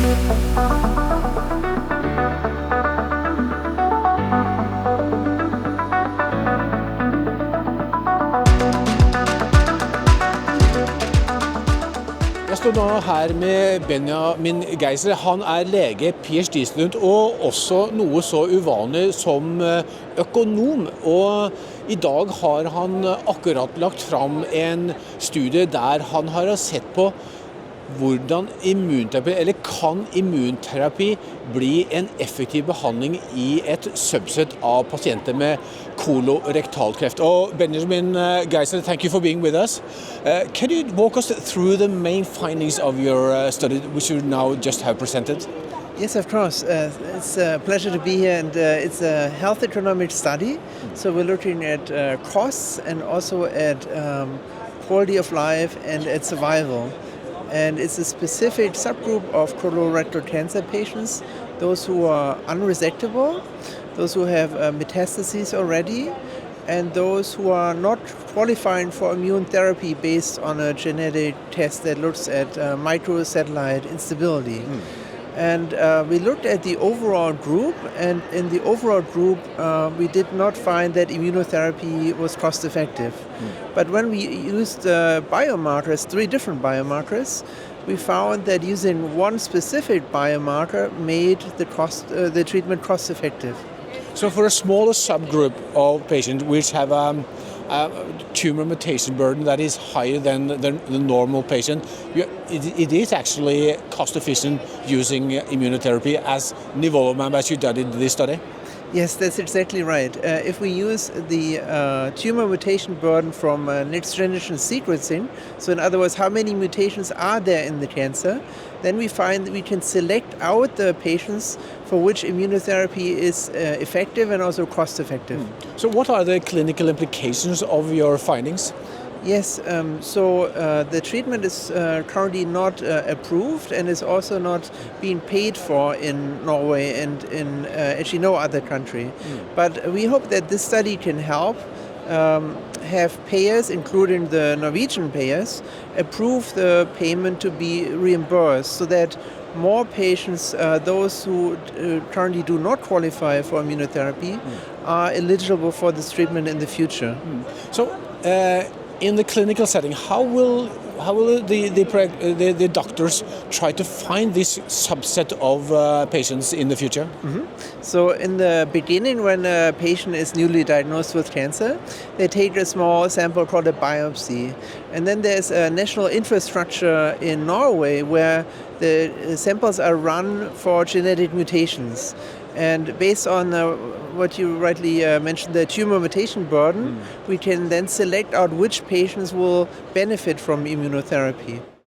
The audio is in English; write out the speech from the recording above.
Jeg står nå her med Benjamin Geisler. Han er lege, PhD-student og også noe så uvanlig som økonom. Og i dag har han akkurat lagt fram en studie der han har sett på hvordan immunterapi, eller kan immunterapi bli en effektiv behandling i et subset av pasienter med kolorektalkreft. Og Benjamin Geisler, thank you for being with us. Can you walk us through the main findings of your study, which you now just have presented? Yes, of course. It's a pleasure to be here, and it's a health economic study. So we're looking at costs and also at quality of life and at survival. And it's a specific subgroup of colorectal cancer patients, those who are unresectable, those who have metastases already, and those who are not qualifying for immunotherapy based on a genetic test that looks at microsatellite instability. And we looked at the overall group, and in the overall group, we did not find that immunotherapy was cost-effective. But when we used biomarkers, 3 different biomarkers, we found that using one specific biomarker made the treatment cost-effective. So for a smaller subgroup of patients which have a tumor mutation burden that is higher than the normal patient, it is actually cost efficient using immunotherapy as nivolumab as you did in this study? Yes, that's exactly right. If we use the tumor mutation burden from next generation sequencing, so in other words, how many mutations are there in the cancer, then we find that we can select out the patients for which immunotherapy is effective and also cost effective. So what are the clinical implications of your findings? Yes, so the treatment is currently not approved and is also not being paid for in Norway and in actually no other country. But we hope that this study can help have payers, including the Norwegian payers, approve the payment to be reimbursed so that more patients, those who currently do not qualify for immunotherapy, are eligible for this treatment in the future. So, in the clinical setting, how will the doctors try to find this subset of patients in the future? So in the beginning, when a patient is newly diagnosed with cancer, they take a small sample called a biopsy. And then there's a national infrastructure in Norway where the samples are run for genetic mutations. And based on what you rightly mentioned, the tumor mutation burden, we can then select out which patients will benefit from immunotherapy.